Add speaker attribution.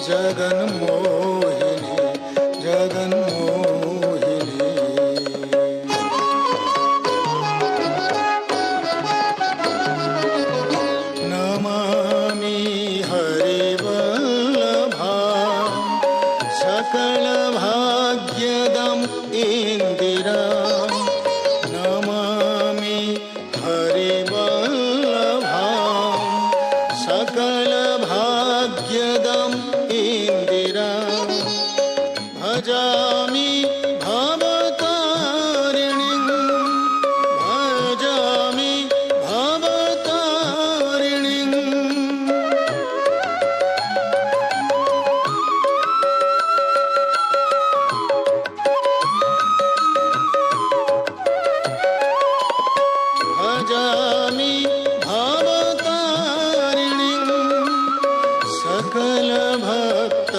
Speaker 1: Jaganmohini Jaganmohini. Namami हरिवल्लभां सकलभाग्यदम् इन्दिरां। Namami हरिवल्लभां सकलभाग्यदम् इन्दिरां। भजामि भवतारिणीं भजामि भवतारिणीं। भजामि भवतारिणीं सकलभक्त